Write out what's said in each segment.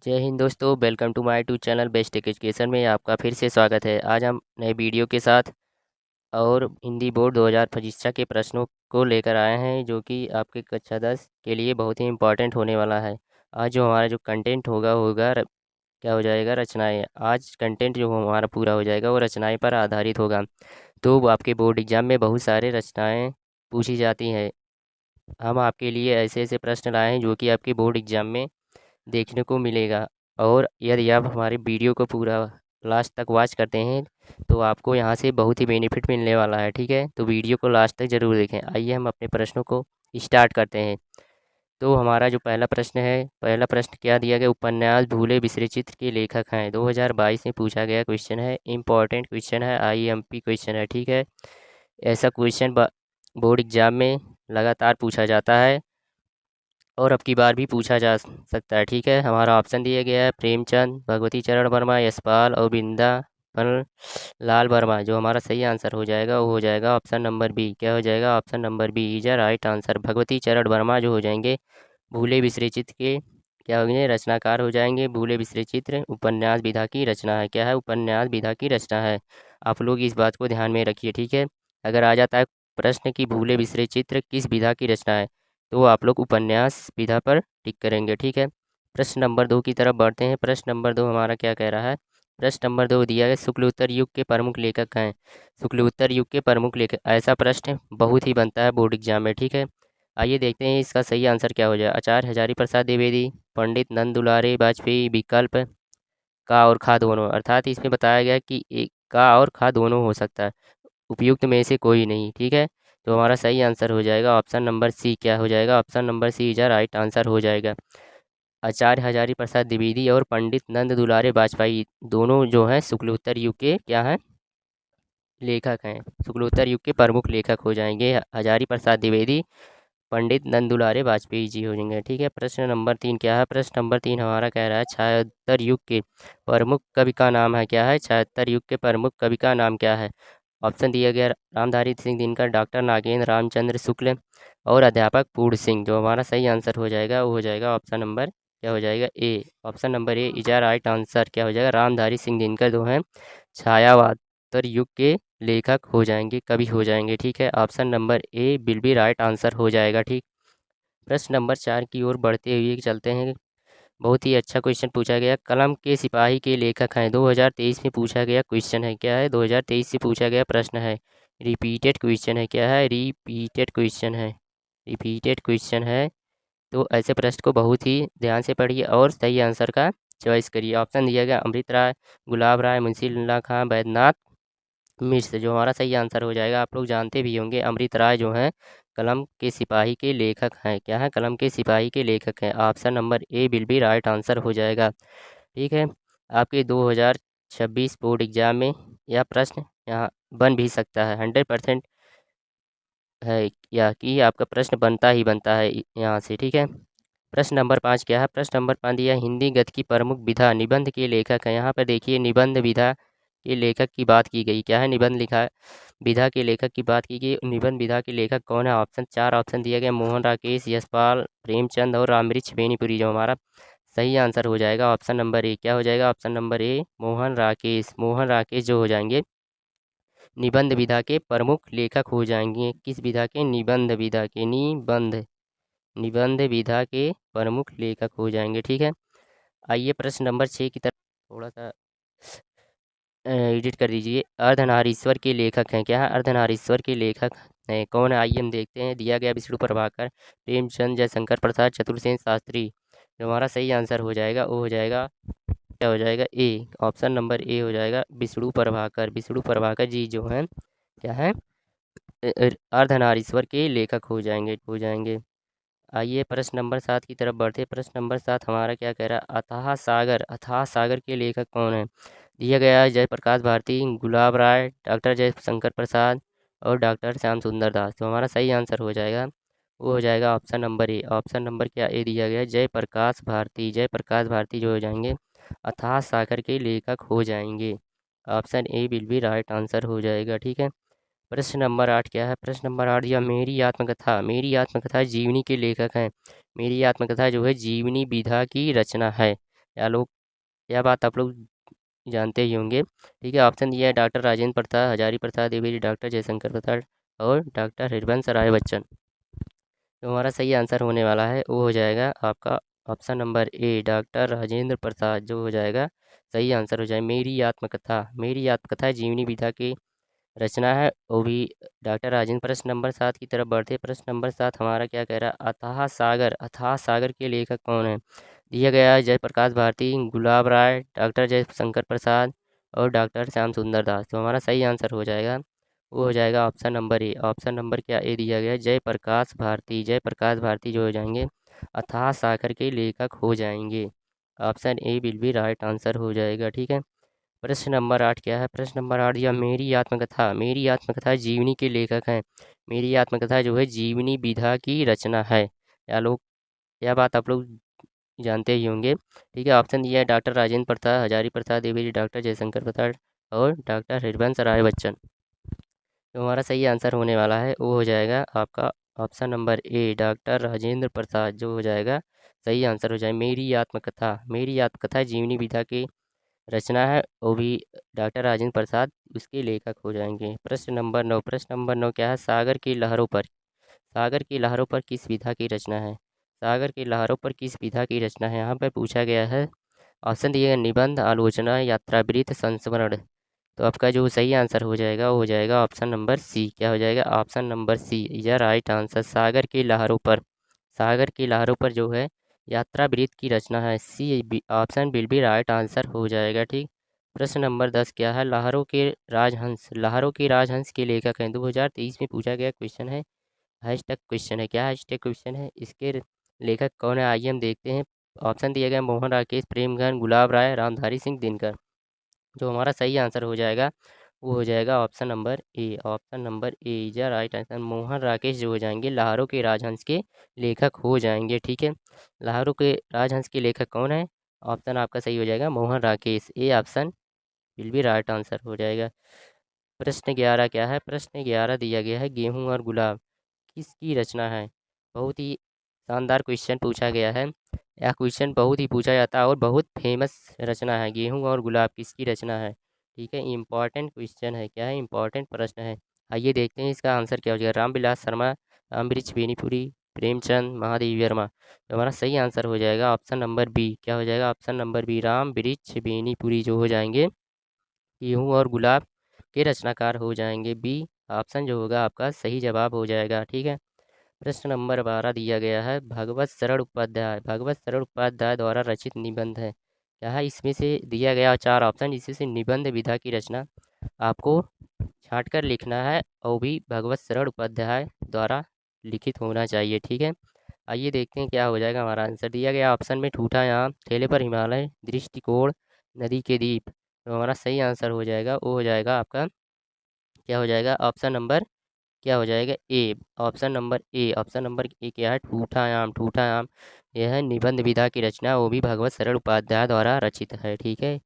जय हिंद दोस्तों, welcome to my to channel best education में आपका फिर से स्वागत है। आज हम नए वीडियो के साथ और हिंदी बोर्ड 2025 के प्रश्नों को लेकर आए हैं, जो कि आपके कक्षा 10 के लिए बहुत ही इम्पोर्टेंट होने वाला है। आज जो हमारा जो कंटेंट होगा होगा क्या हो जाएगा, रचनाएं। आज कंटेंट जो हमारा पूरा हो जाएगा वो रचनाएं पर आधारित होगा। तो वो आपके बोर्ड एग्जाम में बहुत सारे रचनाएं पूछी जाती हैं। हम आपके लिए ऐसे ऐसे प्रश्न लाए हैं जो कि आपके बोर्ड एग्जाम में देखने को मिलेगा। और यदि आप हमारे वीडियो को पूरा लास्ट तक वॉच करते हैं तो आपको यहाँ से बहुत ही बेनिफिट मिलने वाला है। ठीक है, तो वीडियो को लास्ट तक ज़रूर देखें। आइए हम अपने प्रश्नों को स्टार्ट करते हैं। तो हमारा जो पहला प्रश्न है, पहला प्रश्न क्या दिया गया, उपन्यास भूले बिसरे चित्र के लेखक हैं। 2022 में पूछा गया क्वेश्चन है, इम्पॉर्टेंट क्वेश्चन है, आईएमपी क्वेश्चन है। ठीक है, ऐसा क्वेश्चन बोर्ड एग्जाम में लगातार पूछा जाता है और अब की बार भी पूछा जा सकता है। ठीक है, हमारा ऑप्शन दिया गया है प्रेमचंद, भगवती चरण वर्मा, यशपाल और वृंदावन लाल वर्मा। जो हमारा सही आंसर हो जाएगा वो हो जाएगा ऑप्शन नंबर बी। क्या हो जाएगा, option number B is a right answer. Bhagwati Charan Verma जो हो जाएंगे भूले बिसरे चित्र के क्या होंगे, रचनाकार हो जाएंगे। भूले बिसरे चित्र उपन्यास विधा की रचना है। क्या है, उपन्यास विधा की रचना है। आप लोग इस बात को ध्यान में रखिए। ठीक है, अगर आ जाता है प्रश्न कि भूले बिसरे चित्र किस विधा की रचना है, तो आप लोग उपन्यास विधा पर टिक करेंगे। ठीक है, प्रश्न नंबर 2 की तरफ बढ़ते हैं। प्रश्न नंबर 2 हमारा क्या कह रहा है, प्रश्न नंबर 2 दिया गया शुक्लोत्तर युग के प्रमुख लेखक हैं। शुक्लोत्तर युग के प्रमुख लेखक, ऐसा प्रश्न बहुत ही बनता है बोर्ड एग्जाम में। ठीक है, आइए देखते हैं इसका सही आंसर क्या हो जाए। आचार्य हजारी प्रसाद द्विवेदी, पंडित नंद दुलारे वाजपेयी, विकल्प का और खा दोनों। अर्थात इसमें बताया गया कि एक का और खा दोनों हो सकता है, उपयुक्त में से कोई नहीं। ठीक है, तो हमारा सही आंसर हो जाएगा ऑप्शन नंबर सी। क्या हो जाएगा, option number C is right answer हो जाएगा। आचार्य हजारी प्रसाद द्विवेदी और पंडित नंद दुलारे वाजपेयी दोनों जो हैं शुक्लोत्तर युग के क्या हैं, लेखक हैं। शुक्लोत्तर युग के प्रमुख लेखक हो जाएंगे हजारी प्रसाद द्विवेदी, पंडित नंद दुलारे वाजपेयी जी हो जाएंगे। ठीक है, प्रश्न नंबर 3 क्या है, प्रश्न नंबर 3 हमारा कह रहा है छायोत्तर युग के प्रमुख कवि का नाम है। क्या है, छायोत्तर युग के प्रमुख कवि का नाम क्या है। ऑप्शन दिया गया रामधारी सिंह दिनकर, डॉक्टर नागेंद्र रामचंद्र शुक्ल और अध्यापक पूर्ण सिंह। जो हमारा सही आंसर हो जाएगा वो हो जाएगा ऑप्शन नंबर क्या हो जाएगा, A. Option number A is right answer. क्या हो जाएगा, रामधारी सिंह दिनकर जो हैं छायावातर युग के लेखक हो जाएंगे, कवि हो जाएंगे। ठीक है, option number A will be right answer हो जाएगा। ठीक, प्रश्न नंबर 4 की ओर बढ़ते हुए चलते हैं। बहुत ही अच्छा क्वेश्चन पूछा गया, कलम के सिपाही के लेखक हैं। 2023 में पूछा गया क्वेश्चन है। क्या है, 2023 से पूछा गया प्रश्न है, रिपीटेड क्वेश्चन है। क्या है, रिपीटेड क्वेश्चन है, रिपीटेड क्वेश्चन है। तो ऐसे प्रश्न को बहुत ही ध्यान से पढ़िए और सही आंसर का चॉइस करिए। ऑप्शन दिया गया अमृत राय, गुलाब राय, मुंशी लाल खां, वैद्यनाथ मिश्र। जो हमारा सही आंसर हो जाएगा, आप लोग जानते भी होंगे अमृत राय जो हैं कलम के सिपाही के लेखक हैं। क्या है, कलम के सिपाही के लेखक हैं। Option number A will be right answer हो जाएगा। ठीक है, आपके 2026 बोर्ड एग्जाम में यह प्रश्न यहाँ बन भी सकता है, 100% है या कि आपका प्रश्न बनता ही बनता है यहाँ से। ठीक है, प्रश्न नंबर 5 क्या है, प्रश्न नंबर 5 दिया हिंदी गद्य की प्रमुख विधा निबंध के लेखक हैं। यहाँ पर देखिए निबंध विधा के लेखक की बात की गई। क्या है, निबंध लिखा विधा के लेखक की बात की गई। निबंध विधा के लेखक कौन है, ऑप्शन 4 ऑप्शन दिया गया मोहन राकेश, यशपाल, प्रेमचंद और रामवृक्ष बेनीपुरी। जो हमारा सही आंसर हो जाएगा ऑप्शन नंबर ए। क्या हो जाएगा, ऑप्शन नंबर ए मोहन राकेश। मोहन राकेश जो हो जाएंगे निबंध विधा के प्रमुख लेखक हो जाएंगे। किस विधा के, निबंध विधा के, निबंध विधा के प्रमुख लेखक हो जाएंगे। ठीक है, आइए प्रश्न नंबर 6 की तरफ थोड़ा सा एडिट कर दीजिए। अर्धनारीश्वर के लेखक हैं। क्या है, अर्धनारीश्वर के लेखक हैं कौन है, आइए हम देखते हैं। दिया गया विष्णु प्रभाकर, प्रेमचंद, जयशंकर प्रसाद, चतुर्सेन शास्त्री। जो हमारा सही आंसर हो जाएगा वो हो जाएगा क्या हो जाएगा, ए। ऑप्शन नंबर ए हो जाएगा विष्णु प्रभाकर। विष्णु प्रभाकर जी जो हैं क्या है, अर्धनारीश्वर के लेखक हो जाएंगे। आइए प्रश्न नंबर 7 की तरफ बढ़ते। प्रश्न नंबर 7 हमारा क्या कह रहा है, अथाह सागर। अथाह सागर के लेखक कौन है। दिया गया है जयप्रकाश भारती, गुलाब राय, डॉक्टर जयशंकर प्रसाद और डॉक्टर श्याम सुंदर दास। तो हमारा सही आंसर हो जाएगा वो हो जाएगा ऑप्शन नंबर ए। ऑप्शन नंबर क्या ए दिया गया है, जयप्रकाश भारती। जयप्रकाश भारती जो हो जाएंगे अथाह सागर के लेखक हो जाएंगे। Option A will be right answer हो जाएगा। ठीक है, प्रश्न नंबर 8 क्या है, प्रश्न नंबर 8 दिया मेरी आत्मकथा। मेरी आत्मकथा जीवनी के लेखक हैं। मेरी आत्मकथा जो है जीवनी विधा की रचना है। यह बात आप लोग जानते ही होंगे। ठीक है, ऑप्शन दिया है डॉक्टर राजेंद्र प्रसाद, हजारी प्रसाद द्विवेदी, डॉक्टर जयशंकर प्रसाद और डॉक्टर हरिवंश राय बच्चन। तो हमारा सही आंसर होने वाला है वो हो जाएगा आपका option number A, doctor Rajendra Prasad, जो हो जाएगा सही आंसर हो जाए। मेरी आत्मकथा जीवनी विधा की रचना है, वो भी डॉक्टर राजेंद्र। प्रश्न नंबर 7 की तरफ बढ़ते। प्रश्न नंबर 7 हमारा क्या कह रहा है, अथाह सागर के लेखक कौन है? दिया गया है जयप्रकाश भारती, गुलाब राय, डॉक्टर जयशंकर प्रसाद और डॉक्टर श्याम सुंदर दास। तो हमारा सही आंसर हो जाएगा वो हो जाएगा ऑप्शन नंबर ए। ऑप्शन नंबर क्या ए दिया गया है, जयप्रकाश भारती जो हो जाएंगे अथाह सागर के लेखक हो जाएंगे। Option A will be right answer हो जाएगा। ठीक है, प्रश्न नंबर 8 क्या है? प्रश्न नंबर 8 दिया मेरी आत्मकथा जीवनी के लेखक हैं। मेरी आत्मकथा जो है जीवनी विधा की रचना है। यह बात आप लोग जानते ही होंगे। ठीक है, ऑप्शन दिया है डॉक्टर राजेंद्र प्रसाद, हजारी प्रसाद द्विवेदी, डॉक्टर जयशंकर प्रसाद और डॉक्टर हरिवंश राय बच्चन। तो हमारा सही आंसर होने वाला है वो हो जाएगा आपका option number A, doctor Rajendra Prasad, जो हो जाएगा सही आंसर हो जाए। मेरी आत्मकथा जीवनी विधा की रचना है, वो भी डॉक्टर राजेंद्र प्रसाद उसके लेखक हो जाएंगे। प्रश्न नंबर 9 क्या है? सागर की लहरों पर किस विधा की रचना है? सागर की लहरों पर किस विधा की रचना है यहाँ पर पूछा गया है। ऑप्शन दिए गए निबंध, आलोचना, यात्रावृत्त, संस्मरण। तो आपका जो सही आंसर हो जाएगा वो हो जाएगा ऑप्शन नंबर सी। क्या हो जाएगा? Option number C is right answer. सागर की लहरों पर जो है यात्रावृत्त की रचना है। C option will be right answer हो जाएगा। ठीक, प्रश्न नंबर 10 क्या है? लहरों के राजहंस के लेखक हैं। 2023 में पूछा गया क्वेश्चन है, हैशटैग क्वेश्चन है। क्या हैशटैग क्वेश्चन है? इसके लेखक कौन है आइए हम देखते हैं। ऑप्शन दिए गए मोहन राकेश, प्रेमगन, गुलाब राय, रामधारी सिंह दिनकर। जो हमारा सही आंसर हो जाएगा वो हो जाएगा option number A. Option number A is right answer. Mohan Rakesh जो हो जाएंगे लहरों के राजहंस के लेखक हो जाएंगे। ठीक है, लहरों के राजहंस के लेखक कौन है? ऑप्शन आपका सही हो जाएगा Mohan Rakesh. A option will be right answer हो जाएगा। प्रश्न 11 क्या है? प्रश्न 11 दिया गया है गेहूं और गुलाब किसकी रचना है? बहुत ही शानदार क्वेश्चन पूछा गया है। यह क्वेश्चन बहुत ही पूछा जाता है और बहुत फेमस रचना है। गेहूं और गुलाब किसकी रचना है? ठीक है, इम्पॉर्टेंट क्वेश्चन है। क्या है? इम्पॉर्टेंट प्रश्न है। आइए देखते हैं इसका आंसर क्या हो जाएगा। रामविलास शर्मा, अमरीश बेनीपुरी, प्रेमचंद, महादेवी वर्मा। तो हमारा सही आंसर हो जाएगा ऑप्शन नंबर बी। क्या हो जाएगा? ऑप्शन नंबर बी, राम वृक्ष बेनीपुरी जो हो जाएंगे गेहूं और गुलाब के रचनाकार हो जाएंगे। बी ऑप्शन जो होगा आपका सही जवाब हो जाएगा। ठीक है, प्रश्न नंबर 12 दिया गया है भगवत शरण उपाध्याय द्वारा रचित निबंध है। क्या है? इसमें से दिया गया 4 ऑप्शन, जिसमें से निबंध विधा की रचना आपको छांट कर लिखना है और भी भगवत शरण उपाध्याय द्वारा लिखित होना चाहिए। ठीक है, आइए देखते हैं क्या हो जाएगा हमारा आंसर। दिया गया ऑप्शन में ठूठा आम, ठेले पर हिमालय, दृष्टिकोण, नदी के दीप। तो हमारा सही आंसर हो जाएगा वो हो जाएगा आपका क्या हो जाएगा ऑप्शन नंबर क्या हो जाएगा ए। ऑप्शन नंबर ए क्या है? ठूठा आम यह है निबंध विधा की रचना, वो भी भगवत शरण उपाध्याय द्वारा रचित है। ठीक है,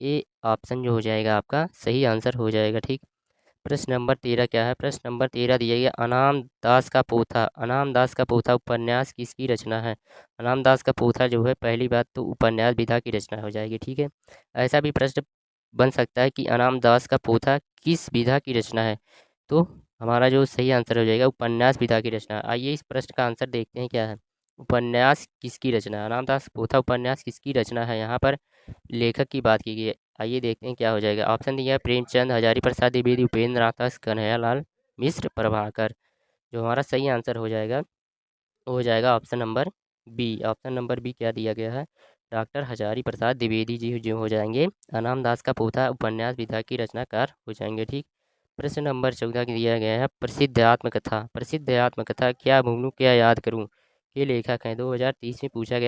ए ऑप्शन जो हो जाएगा आपका सही आंसर हो जाएगा। ठीक, प्रश्न नंबर 13 क्या है? प्रश्न नंबर 13 दिया गया अनाम दास का पोथा उपन्यास किसकी रचना है? अनाम दास का पोथा जो है पहली बात तो उपन्यास विधा की रचना हो जाएगी। ठीक है, ऐसा भी प्रश्न बन सकता है कि अनाम दास का पोथा किस विधा की रचना है? तो हमारा जो सही आंसर हो जाएगा उपन्यास विधा की रचना। आइए इस प्रश्न का आंसर देखते हैं क्या है। उपन्यास किसकी रचना है? अनामदास पोथा उपन्यास किसकी रचना है? यहाँ पर लेखक की बात की गई है। आइए देखते हैं क्या हो जाएगा। ऑप्शन दिया है प्रेमचंद, हजारी प्रसाद द्विवेदी, उपेंद्र नाथ दास, कन्हैयालाल मिश्र, प्रभाकर। जो हमारा सही आंसर हो जाएगा वो हो जाएगा option number B. Option number B क्या दिया गया है? डॉक्टर हजारी प्रसाद द्विवेदी जी जो हो जाएंगे अनामदास का पोथा उपन्यास विधा की रचनाकार हो जाएंगे। ठीक, प्रश्न नंबर 14 की दिया गया है प्रसिद्ध आत्मकथा क्या भूलूं क्या याद करूं के लेखक हैं। 2023 में पूछा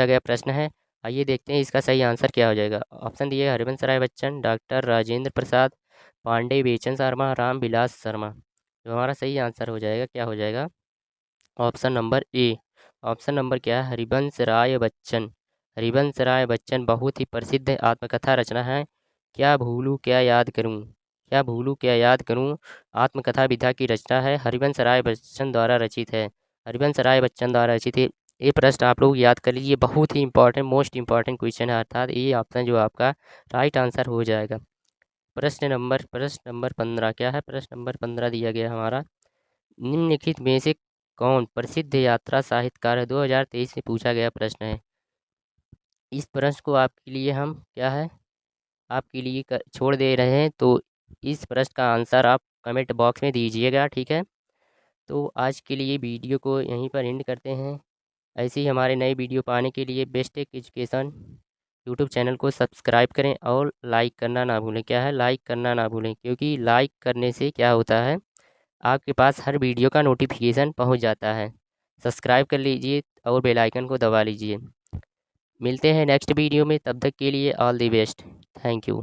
गया प्रश्न है। आइए देखते हैं इसका सही आंसर क्या हो जाएगा। ऑप्शन दिए हरिवंश राय बच्चन, डॉक्टर राजेंद्र प्रसाद, पांडे बेचन शर्मा, राम विलास शर्मा। तो हमारा सही आंसर हो जाएगा क्या हो जाएगा ऑप्शन नंबर ए। ऑप्शन नंबर क्या है? हरिवंश राय बच्चन बहुत ही प्रसिद्ध आत्मकथा रचना है। क्या भूलूं क्या याद करूं आत्मकथा विधा की रचना है, हरिवंश राय बच्चन द्वारा रचित है। हरिवंश राय बच्चन द्वारा रचित ये प्रश्न आप लोग याद कर लीजिए, बहुत ही इंपॉर्टेंट, मोस्ट इंपॉर्टेंट क्वेश्चन है, अर्थात ये ऑप्शन जो आपका राइट आंसर हो जाएगा। प्रश्न नंबर 15 क्या है? प्रश्न नंबर 15 दिया गया हमारा, निम्नलिखित में से कौन प्रसिद्ध यात्रा साहित्यकार है? 2023 में पूछा गया प्रश्न है। इस प्रश्न को आपके लिए हम क्या है, आपके लिए छोड़ दे रहे हैं, तो इस प्रश्न का आंसर आप कमेंट बॉक्स में दीजिएगा, ठीक है। तो आज के लिए वीडियो को यहीं पर एंड करते हैं। ऐसे ही हमारे नए वीडियो पाने के लिए best tech education YouTube channel को सब्सक्राइब करें और लाइक करना ना भूलें। क्या है? लाइक करना ना भूलें, क्योंकि लाइक करने से क्या होता है, आपके पास हर वीडियो का नोटिफिकेशन पहुंच जाता है। सब्सक्राइब कर लीजिए और बेल आइकन को दबा लीजिए। मिलते हैं नेक्स्ट वीडियो में, तब तक के लिए all the best. Thank you.